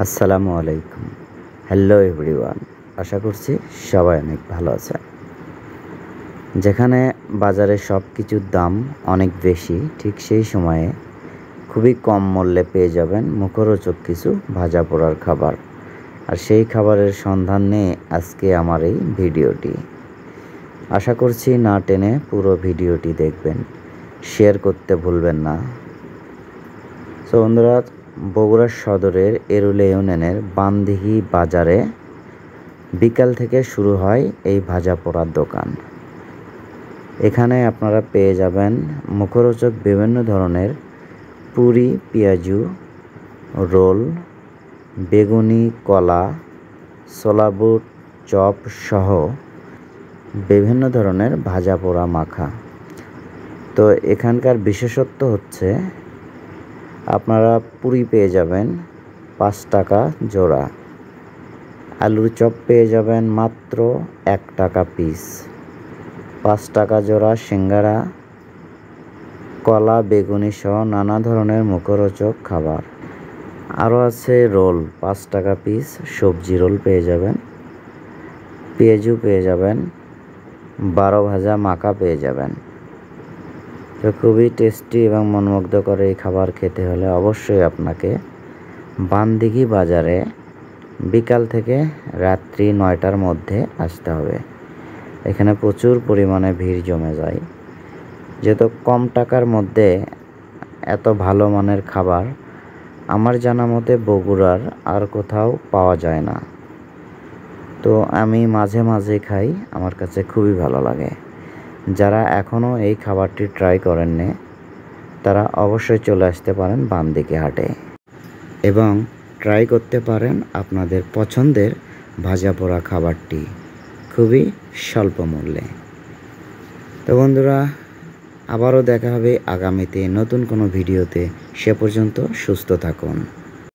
আসসালামু আলাইকুম। Hello everyone. আশা করছি সবাই অনেক ভালো আছেন। যেখানে বাজারে সব কিছুর দাম অনেক বেশি, ঠিক সেই সময়ে খুবই কম মূল্যে পেয়ে যাবেন মুখরোচক কিছু ভাজা পোড়ার খাবার। আর সেই খাবারের সন্ধান নিয়ে আজকে আমার এই ভিডিওটি। আশা করছি না টেনে পুরো ভিডিওটি দেখবেন, শেয়ার করতে ভুলবেন না। তো বন্ধুরা, বগুড়া সদরের এরুলে ইউনিয়নের বানদিঘি বাজারে বিকাল থেকে শুরু হয় এই ভাজা পোড়ার দোকান। এখানে আপনারা পেয়ে যাবেন মুখরোচক বিভিন্ন ধরনের পুরি, পেঁয়াজু, রোল, বেগুনি, কলা, ছোলা বুট, চপ সহ বিভিন্ন ধরনের ভাজা পোড়া মাখা। তো এখানকার বিশেষত্ব হচ্ছে আপনারা পুরি পেয়ে যাবেন 5 টাকা জোড়া, আলুর চপ পেয়ে যাবেন মাত্র 1 টাকা পিস, 5 টাকা জোড়া সিঙ্গারা, কলা, বেগুনি সহ নানা ধরনের মুখরোচক খাবার। আরও আছে রোল, 5 টাকা পিস, সবজি রোল পেয়ে যাবেন, পেঁয়াজু পেয়ে যাবেন, 12 ভাজা মাখা পেয়ে যাবেন। তো খুবই টেস্টি এবং মনমুগ্ধকর এই খাবার খেতে হলে অবশ্যই আপনাকে বানদিঘি বাজারে বিকাল থেকে রাত্রি 9টার মধ্যে আসতে হবে। এখানে প্রচুর পরিমাণে ভিড় জমে যায়, যেহেতু কম টাকার মধ্যে এত ভালো মানের খাবার আমার জানা মতে বগুড়ার আর কোথাও পাওয়া যায় না। তো আমি মাঝে মাঝে খাই, আমার কাছে খুবই ভালো লাগে। যারা এখনও এই খাবারটি ট্রাই করেননি তারা অবশ্যই চলে আসতে পারেন বানদিঘি হাটে এবং ট্রাই করতে পারেন আপনাদের পছন্দের ভাজা পোড়া খাবারটি খুবই স্বল্প মূল্যে। তো বন্ধুরা, আবারও দেখা হবে আগামীতে নতুন কোনো ভিডিওতে। সে পর্যন্ত সুস্থ থাকুন।